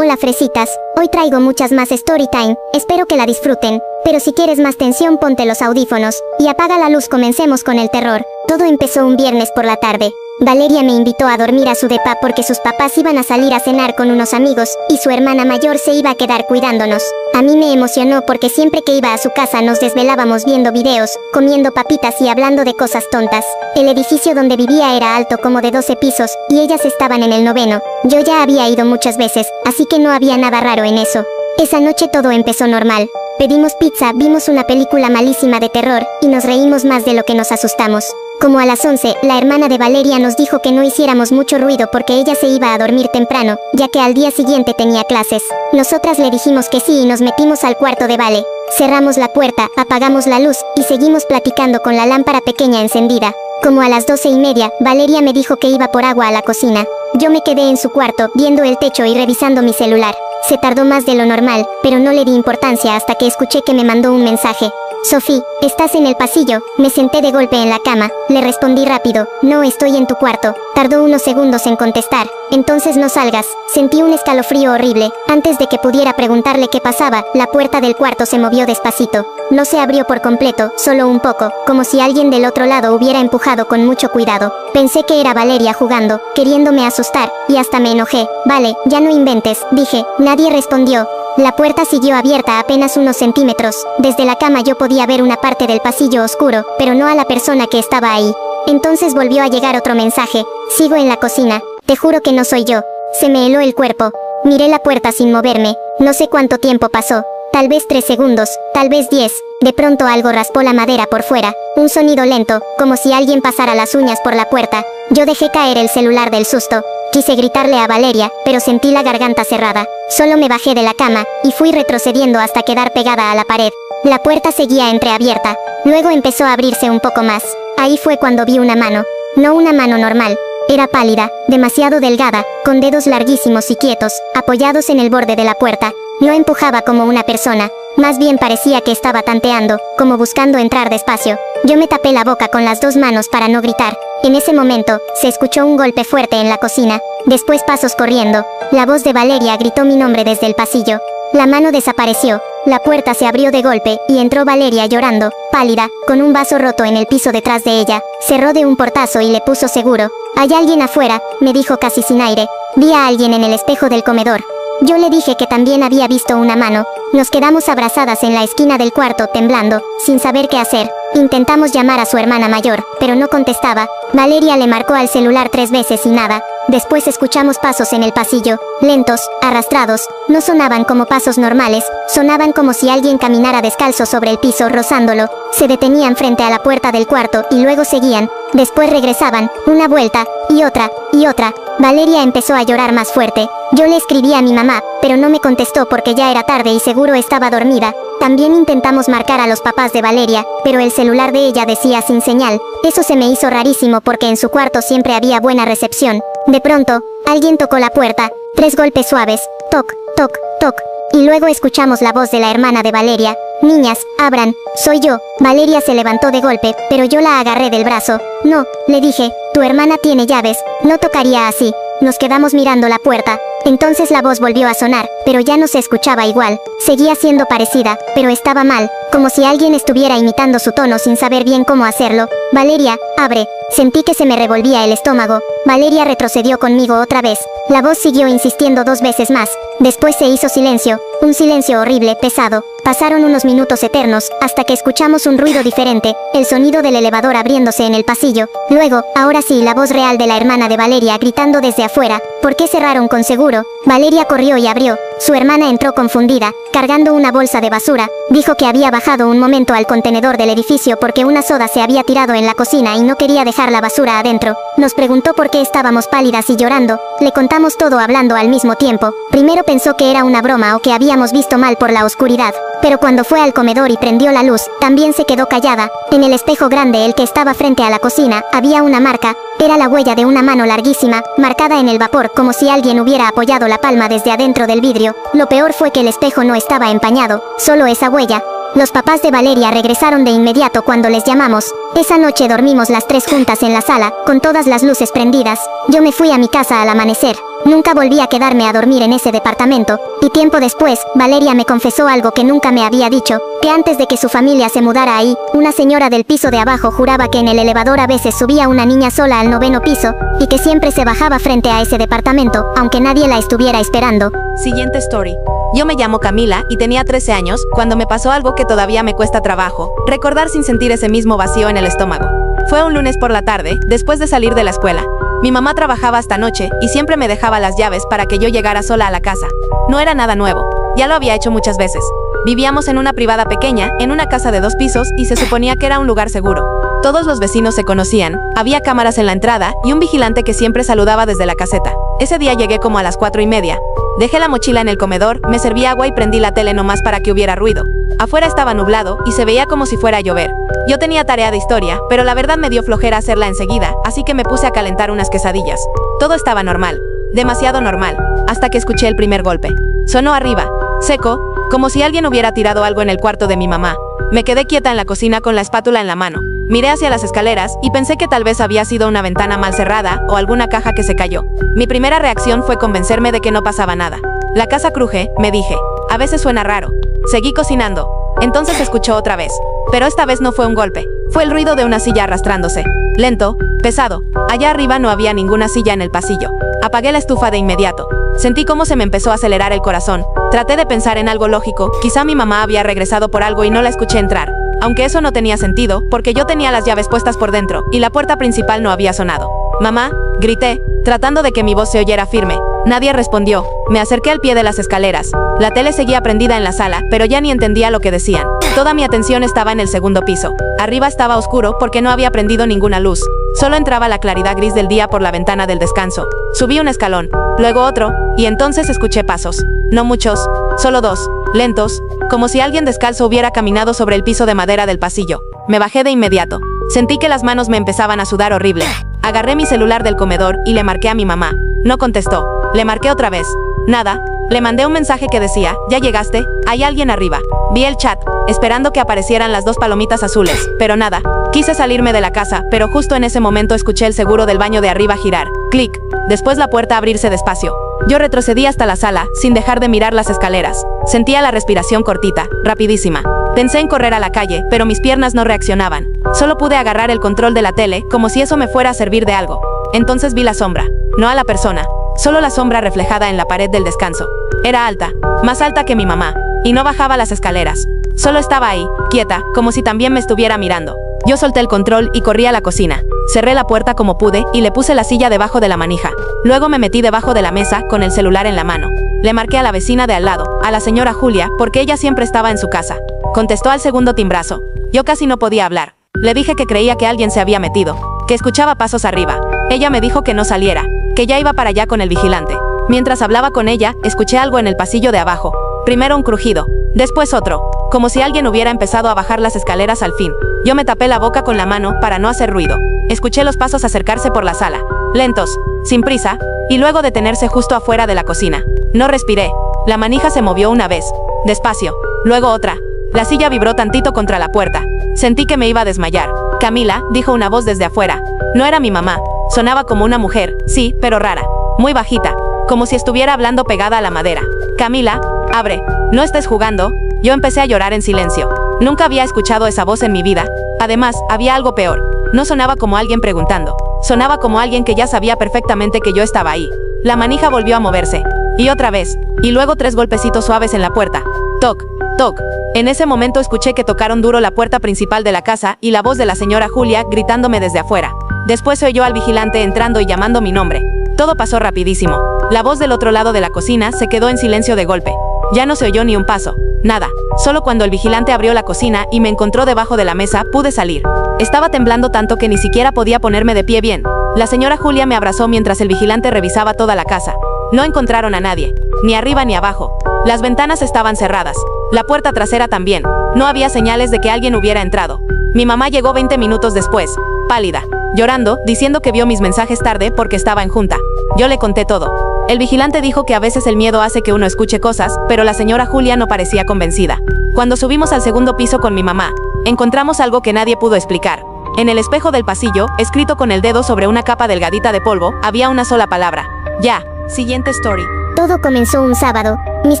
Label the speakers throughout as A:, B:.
A: Hola fresitas, hoy traigo muchas más storytime, espero que la disfruten, pero si quieres más tensión ponte los audífonos, y apaga la luz, comencemos con el terror. Todo empezó un viernes por la tarde. Valeria me invitó a dormir a su depa porque sus papás iban a salir a cenar con unos amigos, y su hermana mayor se iba a quedar cuidándonos. A mí me emocionó porque siempre que iba a su casa nos desvelábamos viendo videos, comiendo papitas y hablando de cosas tontas. El edificio donde vivía era alto como de 12 pisos, y ellas estaban en el 9º. Yo ya había ido muchas veces, así que no había nada raro en eso. Esa noche todo empezó normal. Pedimos pizza, vimos una película malísima de terror, y nos reímos más de lo que nos asustamos. Como a las 11, la hermana de Valeria nos dijo que no hiciéramos mucho ruido porque ella se iba a dormir temprano, ya que al día siguiente tenía clases. Nosotras le dijimos que sí y nos metimos al cuarto de Vale. Cerramos la puerta, apagamos la luz, y seguimos platicando con la lámpara pequeña encendida. Como a las 12:30, Valeria me dijo que iba por agua a la cocina. Yo me quedé en su cuarto, viendo el techo y revisando mi celular. Se tardó más de lo normal, pero no le di importancia hasta que escuché que me mandó un mensaje. Sofía, ¿estás en el pasillo? Me senté de golpe en la cama, le respondí rápido, no estoy en tu cuarto. Tardó unos segundos en contestar, entonces no salgas. Sentí un escalofrío horrible. Antes de que pudiera preguntarle qué pasaba, la puerta del cuarto se movió despacito. No se abrió por completo, solo un poco, como si alguien del otro lado hubiera empujado con mucho cuidado. Pensé que era Valeria jugando, queriéndome asustar, y hasta me enojé. Vale, ya no inventes, dije. Nadie respondió. La puerta siguió abierta apenas unos centímetros. Desde la cama yo podía ver una parte del pasillo oscuro, pero no a la persona que estaba ahí. Entonces volvió a llegar otro mensaje. Sigo en la cocina. Te juro que no soy yo. Se me heló el cuerpo. Miré la puerta sin moverme. No sé cuánto tiempo pasó. Tal vez 3 segundos, tal vez 10. De pronto algo raspó la madera por fuera. Un sonido lento, como si alguien pasara las uñas por la puerta. Yo dejé caer el celular del susto. Quise gritarle a Valeria, pero sentí la garganta cerrada. Solo me bajé de la cama, y fui retrocediendo hasta quedar pegada a la pared. La puerta seguía entreabierta. Luego empezó a abrirse un poco más. Ahí fue cuando vi una mano. No una mano normal. Era pálida, demasiado delgada, con dedos larguísimos y quietos, apoyados en el borde de la puerta. No empujaba como una persona. Más bien parecía que estaba tanteando, como buscando entrar despacio. Yo me tapé la boca con las 2 manos para no gritar. En ese momento, se escuchó un golpe fuerte en la cocina. Después pasos corriendo. La voz de Valeria gritó mi nombre desde el pasillo. La mano desapareció. La puerta se abrió de golpe, y entró Valeria llorando, pálida, con un vaso roto en el piso detrás de ella. Cerró de un portazo y le puso seguro. «Hay alguien afuera», me dijo casi sin aire. «Vi a alguien en el espejo del comedor». Yo le dije que también había visto una mano. Nos quedamos abrazadas en la esquina del cuarto, temblando, sin saber qué hacer. Intentamos llamar a su hermana mayor, pero no contestaba. Valeria le marcó al celular 3 veces y nada. Después escuchamos pasos en el pasillo, lentos, arrastrados. No sonaban como pasos normales, sonaban como si alguien caminara descalzo sobre el piso rozándolo. Se detenían frente a la puerta del cuarto y luego seguían. Después regresaban, una vuelta, y otra, y otra. Valeria empezó a llorar más fuerte. Yo le escribí a mi mamá, pero no me contestó porque ya era tarde y seguro estaba dormida. También intentamos marcar a los papás de Valeria, pero el celular de ella decía sin señal. Eso se me hizo rarísimo porque en su cuarto siempre había buena recepción. De pronto, alguien tocó la puerta. 3 golpes suaves. Toc, toc, toc. Y luego escuchamos la voz de la hermana de Valeria. «Niñas, abran, soy yo». Valeria se levantó de golpe, pero yo la agarré del brazo. «No», le dije, «tu hermana tiene llaves, no tocaría así». Nos quedamos mirando la puerta. Entonces la voz volvió a sonar, pero ya no se escuchaba igual. Seguía siendo parecida, pero estaba mal, como si alguien estuviera imitando su tono sin saber bien cómo hacerlo. «Valeria, abre». Sentí que se me revolvía el estómago. Valeria retrocedió conmigo otra vez. La voz siguió insistiendo 2 veces más. Después se hizo silencio, un silencio horrible, pesado. Pasaron unos minutos eternos, hasta que escuchamos un ruido diferente, el sonido del elevador abriéndose en el pasillo. Luego, ahora sí, la voz real de la hermana de Valeria gritando desde afuera. «¿Por qué cerraron con seguro?». Valeria corrió y abrió. Su hermana entró confundida, cargando una bolsa de basura. Dijo que había bajado un momento al contenedor del edificio porque una soda se había tirado en la cocina y no quería dejar la basura adentro. Nos preguntó por qué estábamos pálidas y llorando. Le contamos todo hablando al mismo tiempo. Primero pensó que era una broma o que habíamos visto mal por la oscuridad. Pero cuando fue al comedor y prendió la luz, también se quedó callada. En el espejo grande, el que estaba frente a la cocina, había una marca. Era la huella de una mano larguísima, marcada en el vapor como si alguien hubiera apoyado la palma desde adentro del vidrio. Lo peor fue que el espejo no estaba empañado, solo esa huella. Los papás de Valeria regresaron de inmediato cuando les llamamos. Esa noche dormimos las 3 juntas en la sala, con todas las luces prendidas. Yo me fui a mi casa al amanecer. Nunca volví a quedarme a dormir en ese departamento, y tiempo después, Valeria me confesó algo que nunca me había dicho, que antes de que su familia se mudara ahí, una señora del piso de abajo juraba que en el elevador a veces subía una niña sola al 9º piso, y que siempre se bajaba frente a ese departamento, aunque nadie la estuviera esperando.
B: Siguiente story. Yo me llamo Camila y tenía 13 años cuando me pasó algo que todavía me cuesta trabajo recordar sin sentir ese mismo vacío en el estómago. Fue un lunes por la tarde, después de salir de la escuela. Mi mamá trabajaba hasta noche y siempre me dejaba las llaves para que yo llegara sola a la casa. No era nada nuevo, ya lo había hecho muchas veces. Vivíamos en una privada pequeña, en una casa de 2 pisos y se suponía que era un lugar seguro. Todos los vecinos se conocían, había cámaras en la entrada y un vigilante que siempre saludaba desde la caseta. Ese día llegué como a las 4:30. Dejé la mochila en el comedor, me serví agua y prendí la tele nomás para que hubiera ruido. Afuera estaba nublado y se veía como si fuera a llover. Yo tenía tarea de historia, pero la verdad me dio flojera hacerla enseguida, así que me puse a calentar unas quesadillas. Todo estaba normal, demasiado normal, hasta que escuché el primer golpe. Sonó arriba, seco, como si alguien hubiera tirado algo en el cuarto de mi mamá. Me quedé quieta en la cocina con la espátula en la mano. Miré hacia las escaleras y pensé que tal vez había sido una ventana mal cerrada o alguna caja que se cayó. Mi primera reacción fue convencerme de que no pasaba nada. La casa cruje, me dije. A veces suena raro. Seguí cocinando. Entonces escuchó otra vez. Pero esta vez no fue un golpe. Fue el ruido de una silla arrastrándose. Lento, pesado. Allá arriba no había ninguna silla en el pasillo. Apagué la estufa de inmediato. Sentí cómo se me empezó a acelerar el corazón. Traté de pensar en algo lógico. Quizá mi mamá había regresado por algo y no la escuché entrar. Aunque eso no tenía sentido, porque yo tenía las llaves puestas por dentro, y la puerta principal no había sonado. «Mamá», grité, tratando de que mi voz se oyera firme. Nadie respondió. Me acerqué al pie de las escaleras. La tele seguía prendida en la sala, pero ya ni entendía lo que decían. Toda mi atención estaba en el 2º piso. Arriba estaba oscuro porque no había prendido ninguna luz. Solo entraba la claridad gris del día por la ventana del descanso. Subí un escalón, luego otro, y entonces escuché pasos. No muchos, solo 2, lentos, como si alguien descalzo hubiera caminado sobre el piso de madera del pasillo. Me bajé de inmediato. Sentí que las manos me empezaban a sudar horrible. Agarré mi celular del comedor y le marqué a mi mamá. No contestó. Le marqué otra vez. Nada. Le mandé un mensaje que decía, «¿Ya llegaste? Hay alguien arriba». Vi el chat, esperando que aparecieran las 2 palomitas azules, pero nada. Quise salirme de la casa, pero justo en ese momento escuché el seguro del baño de arriba girar. Clic. Después la puerta abrirse despacio. Yo retrocedí hasta la sala, sin dejar de mirar las escaleras. Sentía la respiración cortita, rapidísima. Pensé en correr a la calle, pero mis piernas no reaccionaban. Solo pude agarrar el control de la tele, como si eso me fuera a servir de algo. Entonces vi la sombra. No a la persona. Solo la sombra reflejada en la pared del descanso. Era alta, más alta que mi mamá, y no bajaba las escaleras. Solo estaba ahí, quieta, como si también me estuviera mirando. Yo solté el control y corrí a la cocina. Cerré la puerta como pude y le puse la silla debajo de la manija. Luego me metí debajo de la mesa con el celular en la mano. Le marqué a la vecina de al lado, a la señora Julia, porque ella siempre estaba en su casa. Contestó al segundo timbrazo. Yo casi no podía hablar. Le dije que creía que alguien se había metido, que escuchaba pasos arriba. Ella me dijo que no saliera, que ya iba para allá con el vigilante. Mientras hablaba con ella, escuché algo en el pasillo de abajo. Primero un crujido, después otro, como si alguien hubiera empezado a bajar las escaleras al fin. Yo me tapé la boca con la mano para no hacer ruido. Escuché los pasos acercarse por la sala, lentos, sin prisa, y luego detenerse justo afuera de la cocina. No respiré. La manija se movió una vez, despacio, luego otra. La silla vibró tantito contra la puerta. Sentí que me iba a desmayar. «Camila», dijo una voz desde afuera. No era mi mamá. Sonaba como una mujer, sí, pero rara. Muy bajita, como si estuviera hablando pegada a la madera. «Camila, abre. No estés jugando». Yo empecé a llorar en silencio. Nunca había escuchado esa voz en mi vida. Además, había algo peor. No sonaba como alguien preguntando. Sonaba como alguien que ya sabía perfectamente que yo estaba ahí. La manija volvió a moverse. Y otra vez. Y luego 3 golpecitos suaves en la puerta. Toc, toc. En ese momento escuché que tocaron duro la puerta principal de la casa y la voz de la señora Julia gritándome desde afuera. Después se oyó al vigilante entrando y llamando mi nombre. Todo pasó rapidísimo. La voz del otro lado de la cocina se quedó en silencio de golpe. Ya no se oyó ni un paso. Nada. Solo cuando el vigilante abrió la cocina y me encontró debajo de la mesa, pude salir. Estaba temblando tanto que ni siquiera podía ponerme de pie bien. La señora Julia me abrazó mientras el vigilante revisaba toda la casa. No encontraron a nadie. Ni arriba ni abajo. Las ventanas estaban cerradas. La puerta trasera también. No había señales de que alguien hubiera entrado. Mi mamá llegó 20 minutos después, pálida, llorando, diciendo que vio mis mensajes tarde porque estaba en junta. Yo le conté todo. El vigilante dijo que a veces el miedo hace que uno escuche cosas, pero la señora Julia no parecía convencida. Cuando subimos al 2º piso con mi mamá, encontramos algo que nadie pudo explicar. En el espejo del pasillo, escrito con el dedo sobre una capa delgadita de polvo, había una sola palabra. «Ya». Siguiente story.
A: Todo comenzó un sábado. Mis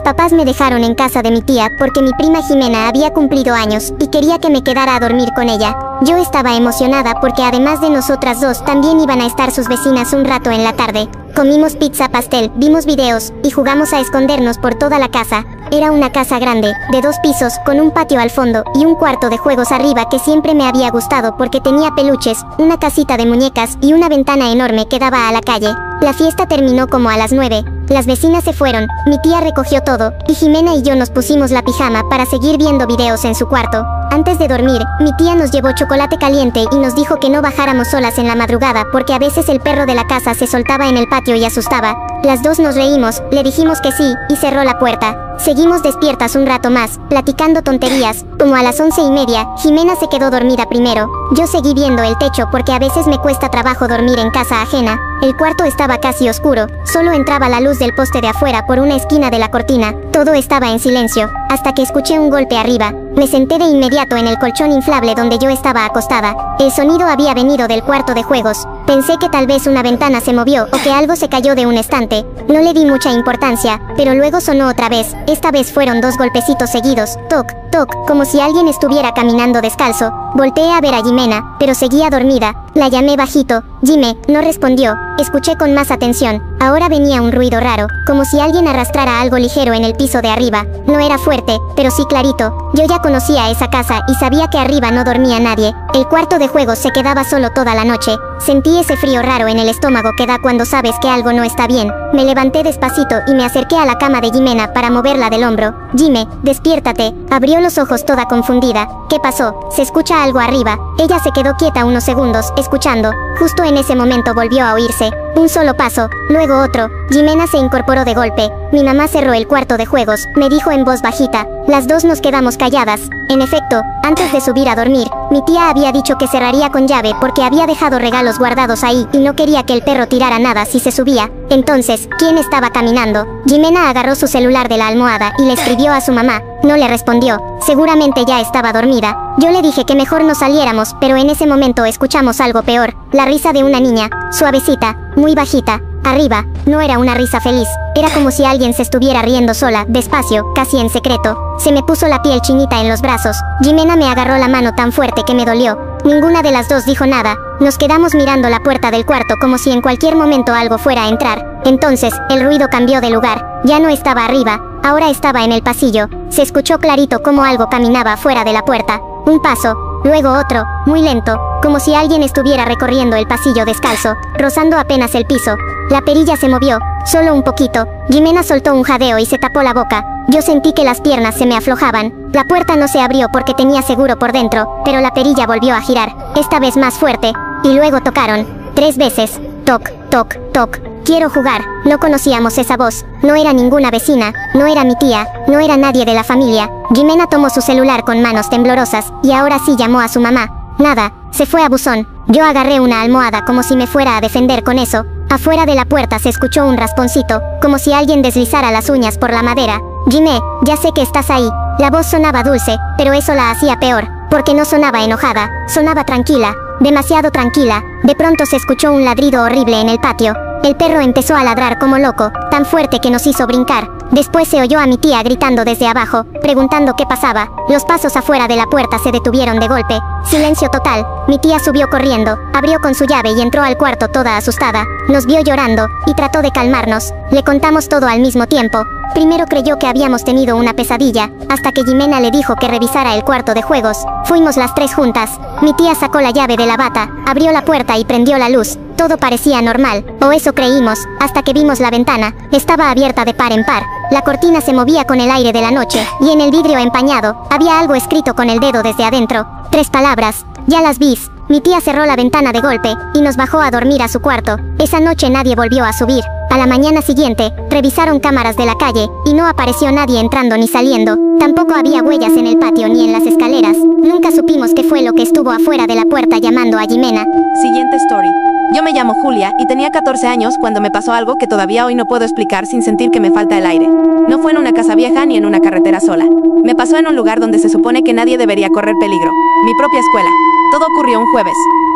A: papás me dejaron en casa de mi tía porque mi prima Jimena había cumplido años y quería que me quedara a dormir con ella. Yo estaba emocionada porque además de nosotras dos también iban a estar sus vecinas un rato en la tarde. Comimos pizza pastel, vimos videos y jugamos a escondernos por toda la casa. Era una casa grande, de 2 pisos, con un patio al fondo y un cuarto de juegos arriba que siempre me había gustado porque tenía peluches, una casita de muñecas y una ventana enorme que daba a la calle. La fiesta terminó como a las 9. Las vecinas se fueron, mi tía recogió todo, y Jimena y yo nos pusimos la pijama para seguir viendo videos en su cuarto. Antes de dormir, mi tía nos llevó chocolate caliente y nos dijo que no bajáramos solas en la madrugada porque a veces el perro de la casa se soltaba en el patio y asustaba. Las dos nos reímos, le dijimos que sí, y cerró la puerta. Seguimos despiertas un rato más, platicando tonterías. Como a las 11:30, Jimena se quedó dormida primero. Yo seguí viendo el techo porque a veces me cuesta trabajo dormir en casa ajena. El cuarto estaba casi oscuro, solo entraba la luz del poste de afuera por una esquina de la cortina. Todo estaba en silencio, hasta que escuché un golpe arriba. Me senté de inmediato en el colchón inflable donde yo estaba acostada. El sonido había venido del cuarto de juegos. Pensé que tal vez una ventana se movió o que algo se cayó de un estante. No le di mucha importancia, pero luego sonó otra vez. Esta vez fueron 2 golpecitos seguidos, toc, toc, como si alguien estuviera caminando descalzo. Volteé a ver a Jimena, pero seguía dormida. La llamé bajito. Jime, no respondió. Escuché con más atención. Ahora venía un ruido raro, como si alguien arrastrara algo ligero en el piso de arriba. No era fuerte, pero sí clarito. Yo ya conocía esa casa y sabía que arriba no dormía nadie. El cuarto de juegos se quedaba solo toda la noche. Sentí ese frío raro en el estómago que da cuando sabes que algo no está bien. Me levanté despacito y me acerqué a la cama de Jimena para moverla del hombro. Jime, despiértate. Abrió los ojos toda confundida. ¿Qué pasó? Se escucha algo arriba. Ella se quedó quieta unos segundos, escuchando. Justo en ese momento volvió a oírse un solo paso, luego otro. Jimena se incorporó de golpe. Mi mamá cerró el cuarto de juegos, me dijo en voz bajita. Las dos nos quedamos calladas. En efecto, antes de subir a dormir, mi tía había dicho que cerraría con llave porque había dejado regalos guardados ahí y no quería que el perro tirara nada si se subía. Entonces, ¿quién estaba caminando? Jimena agarró su celular de la almohada y le escribió a su mamá. No le respondió. Seguramente ya estaba dormida. Yo le dije que mejor no saliéramos, pero en ese momento escuchamos algo peor. La risa de una niña, suavecita, muy bajita. Arriba, no era una risa feliz, era como si alguien se estuviera riendo sola, despacio, casi en secreto. Se me puso la piel chinita en los brazos. Jimena me agarró la mano tan fuerte que me dolió. Ninguna de las dos dijo nada. Nos quedamos mirando la puerta del cuarto como si en cualquier momento algo fuera a entrar. Entonces, el ruido cambió de lugar. Ya no estaba arriba, ahora estaba en el pasillo. Se escuchó clarito como algo caminaba fuera de la puerta. Un paso, luego otro, muy lento, como si alguien estuviera recorriendo el pasillo descalzo, rozando apenas el piso. La perilla se movió, solo un poquito. Jimena soltó un jadeo y se tapó la boca. Yo sentí que las piernas se me aflojaban. La puerta no se abrió porque tenía seguro por dentro, pero la perilla volvió a girar, esta vez más fuerte, y luego tocaron. 3 veces. Toc, toc, toc. Quiero jugar. No conocíamos esa voz. No era ninguna vecina, no era mi tía, no era nadie de la familia. Jimena tomó su celular con manos temblorosas, y ahora sí llamó a su mamá. Nada, se fue a buzón. Yo agarré una almohada como si me fuera a defender con eso. Afuera de la puerta se escuchó un rasponcito, como si alguien deslizara las uñas por la madera. Jimé, ya sé que estás ahí. La voz sonaba dulce, pero eso la hacía peor, porque no sonaba enojada, sonaba tranquila, demasiado tranquila. De pronto se escuchó un ladrido horrible en el patio. El perro empezó a ladrar como loco, tan fuerte que nos hizo brincar. Después se oyó a mi tía gritando desde abajo, preguntando qué pasaba. Los pasos afuera de la puerta se detuvieron de golpe. Silencio total. Mi tía subió corriendo, abrió con su llave y entró al cuarto toda asustada. Nos vio llorando, y trató de calmarnos. Le contamos todo al mismo tiempo. Primero creyó que habíamos tenido una pesadilla, hasta que Jimena le dijo que revisara el cuarto de juegos. Fuimos las 3 juntas. Mi tía sacó la llave de la bata, abrió la puerta y prendió la luz. Todo parecía normal, o eso creímos, hasta que vimos la ventana. Estaba abierta de par en par. La cortina se movía con el aire de la noche, y en el vidrio empañado, había algo escrito con el dedo desde adentro. 3 palabras. Ya las vis. Mi tía cerró la ventana de golpe, y nos bajó a dormir a su cuarto. Esa noche nadie volvió a subir. A la mañana siguiente, revisaron cámaras de la calle, y no apareció nadie entrando ni saliendo. Tampoco había huellas en el patio ni en las escaleras. Nunca supimos qué fue lo que estuvo afuera de la puerta llamando a Jimena.
B: Siguiente story. Yo me llamo Julia y tenía 14 años cuando me pasó algo que todavía hoy no puedo explicar sin sentir que me falta el aire. No fue en una casa vieja ni en una carretera sola. Me pasó en un lugar donde se supone que nadie debería correr peligro. Mi propia escuela. Todo ocurrió un jueves.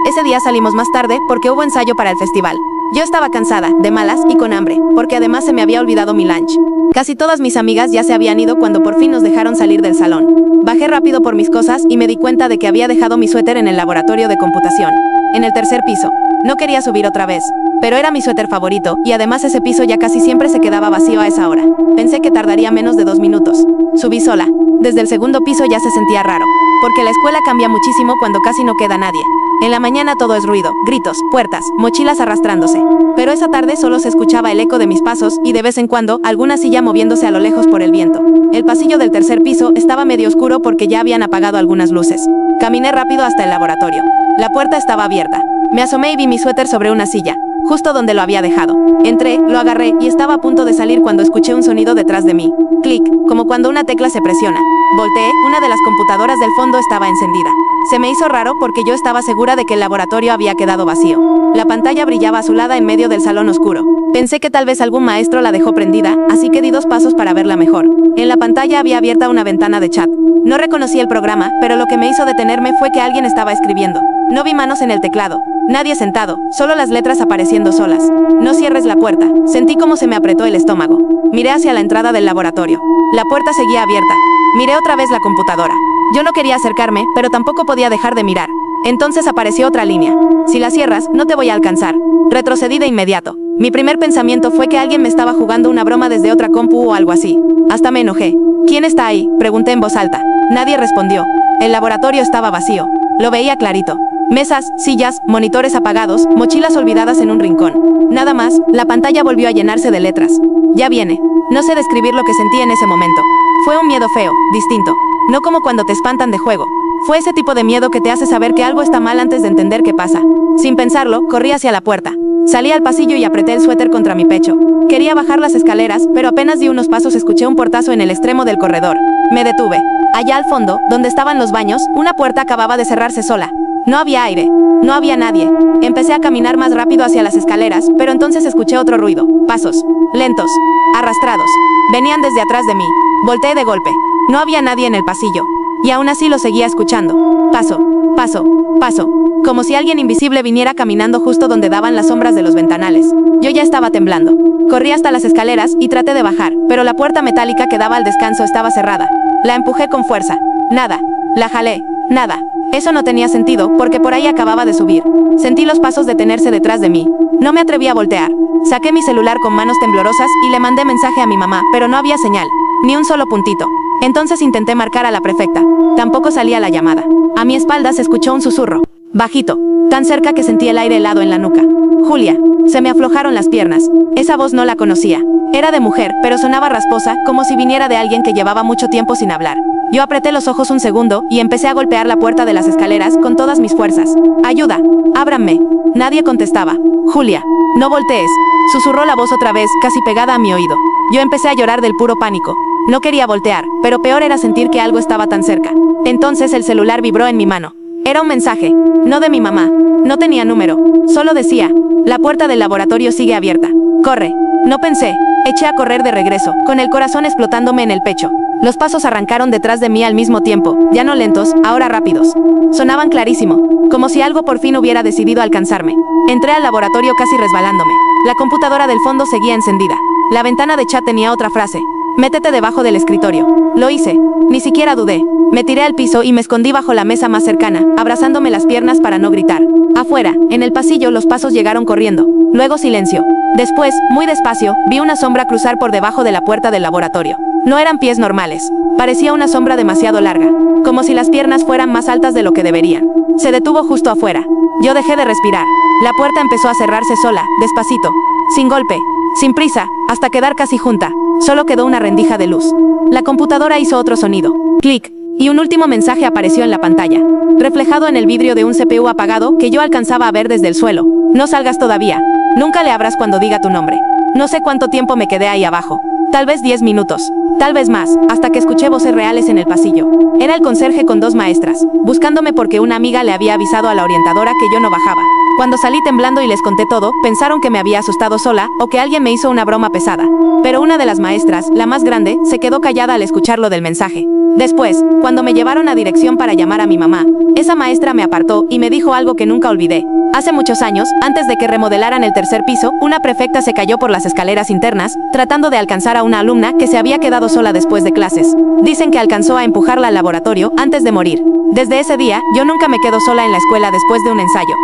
B: Ese día salimos más tarde porque hubo ensayo para el festival. Yo estaba cansada, de malas y con hambre, porque además se me había olvidado mi lunch. Casi todas mis amigas ya se habían ido cuando por fin nos dejaron salir del salón. Bajé rápido por mis cosas y me di cuenta de que había dejado mi suéter en el laboratorio de computación, en el tercer piso. No quería subir otra vez, pero era mi suéter favorito, y además ese piso ya casi siempre se quedaba vacío a esa hora. Pensé que tardaría menos de 2 minutos. Subí sola. Desde el segundo piso ya se sentía raro, porque la escuela cambia muchísimo cuando casi no queda nadie. En la mañana todo es ruido, gritos, puertas, mochilas arrastrándose. Pero esa tarde solo se escuchaba el eco de mis pasos y de vez en cuando alguna silla moviéndose a lo lejos por el viento. El pasillo del tercer piso estaba medio oscuro porque ya habían apagado algunas luces. Caminé rápido hasta el laboratorio. La puerta estaba abierta. Me asomé y vi mi suéter sobre una silla, justo donde lo había dejado. Entré, lo agarré y estaba a punto de salir cuando escuché un sonido detrás de mí. Clic, como cuando una tecla se presiona. Volteé, una de las computadoras del fondo estaba encendida. Se me hizo raro porque yo estaba segura de que el laboratorio había quedado vacío. La pantalla brillaba azulada en medio del salón oscuro. Pensé que tal vez algún maestro la dejó prendida, así que di 2 pasos para verla mejor. En la pantalla había abierta una ventana de chat. No reconocí el programa, pero lo que me hizo detenerme fue que alguien estaba escribiendo. No vi manos en el teclado. Nadie sentado, solo las letras apareciendo solas. No cierres la puerta. Sentí como se me apretó el estómago. Miré hacia la entrada del laboratorio. La puerta seguía abierta. Miré otra vez la computadora. Yo no quería acercarme, pero tampoco podía dejar de mirar. Entonces apareció otra línea. Si la cierras, no te voy a alcanzar. Retrocedí de inmediato. Mi primer pensamiento fue que alguien me estaba jugando una broma desde otra compu o algo así. Hasta me enojé. ¿Quién está ahí?, pregunté en voz alta. Nadie respondió. El laboratorio estaba vacío. Lo veía clarito. Mesas, sillas, monitores apagados, mochilas olvidadas en un rincón. Nada más, la pantalla volvió a llenarse de letras. Ya viene. No sé describir lo que sentí en ese momento. Fue un miedo feo, distinto. No como cuando te espantan de juego. Fue ese tipo de miedo que te hace saber que algo está mal antes de entender qué pasa. Sin pensarlo, corrí hacia la puerta. Salí al pasillo y apreté el suéter contra mi pecho. Quería bajar las escaleras, pero apenas di unos pasos escuché un portazo en el extremo del corredor. Me detuve. Allá al fondo, donde estaban los baños, una puerta acababa de cerrarse sola. No había aire. No había nadie. Empecé a caminar más rápido hacia las escaleras, pero entonces escuché otro ruido. Pasos. Lentos. Arrastrados. Venían desde atrás de mí. Volteé de golpe. No había nadie en el pasillo. Y aún así lo seguía escuchando. Paso. Paso. Paso. Como si alguien invisible viniera caminando justo donde daban las sombras de los ventanales. Yo ya estaba temblando. Corrí hasta las escaleras y traté de bajar, pero la puerta metálica que daba al descanso estaba cerrada. La empujé con fuerza. Nada. La jalé. Nada. Eso no tenía sentido, porque por ahí acababa de subir. Sentí los pasos detenerse detrás de mí. No me atreví a voltear. Saqué mi celular con manos temblorosas y le mandé mensaje a mi mamá, pero no había señal. Ni un solo puntito. Entonces intenté marcar a la prefecta. Tampoco salía la llamada. A mi espalda se escuchó un susurro. Bajito. Tan cerca que sentí el aire helado en la nuca. Julia. Se me aflojaron las piernas. Esa voz no la conocía. Era de mujer, pero sonaba rasposa, como si viniera de alguien que llevaba mucho tiempo sin hablar. Yo apreté los ojos un segundo y empecé a golpear la puerta de las escaleras con todas mis fuerzas. ¡Ayuda! ¡Ábranme! Nadie contestaba. Julia. No voltees. Susurró la voz otra vez, casi pegada a mi oído. Yo empecé a llorar del puro pánico. No quería voltear, pero peor era sentir que algo estaba tan cerca. Entonces el celular vibró en mi mano. Era un mensaje. No de mi mamá. No tenía número. Solo decía: la puerta del laboratorio sigue abierta. Corre. No pensé. Eché a correr de regreso, con el corazón explotándome en el pecho. Los pasos arrancaron detrás de mí al mismo tiempo, ya no lentos, ahora rápidos. Sonaban clarísimo, como si algo por fin hubiera decidido alcanzarme. Entré al laboratorio casi resbalándome. La computadora del fondo seguía encendida. La ventana de chat tenía otra frase: métete debajo del escritorio. Lo hice. Ni siquiera dudé. Me tiré al piso y me escondí bajo la mesa más cercana, abrazándome las piernas para no gritar. Afuera, en el pasillo, los pasos llegaron corriendo. Luego silencio. Después, muy despacio, vi una sombra cruzar por debajo de la puerta del laboratorio. No eran pies normales. Parecía una sombra demasiado larga, como si las piernas fueran más altas de lo que deberían. Se detuvo justo afuera. Yo dejé de respirar. La puerta empezó a cerrarse sola, despacito, sin golpe, sin prisa, hasta quedar casi junta. Solo quedó una rendija de luz. La computadora hizo otro sonido. Clic. Y un último mensaje apareció en la pantalla, reflejado en el vidrio de un CPU apagado que yo alcanzaba a ver desde el suelo. No salgas todavía. Nunca le abras cuando diga tu nombre. No sé cuánto tiempo me quedé ahí abajo. Tal vez 10 minutos. Tal vez más, hasta que escuché voces reales en el pasillo. Era el conserje con 2 maestras, buscándome porque una amiga le había avisado a la orientadora que yo no bajaba. Cuando salí temblando y les conté todo, pensaron que me había asustado sola o que alguien me hizo una broma pesada. Pero una de las maestras, la más grande, se quedó callada al escuchar lo del mensaje. Después, cuando me llevaron a dirección para llamar a mi mamá, esa maestra me apartó y me dijo algo que nunca olvidé. Hace muchos años, antes de que remodelaran el tercer piso, una prefecta se cayó por las escaleras internas, tratando de alcanzar a una alumna que se había quedado sola después de clases. Dicen que alcanzó a empujarla al laboratorio antes de morir. Desde ese día, yo nunca me quedo sola en la escuela después de un ensayo.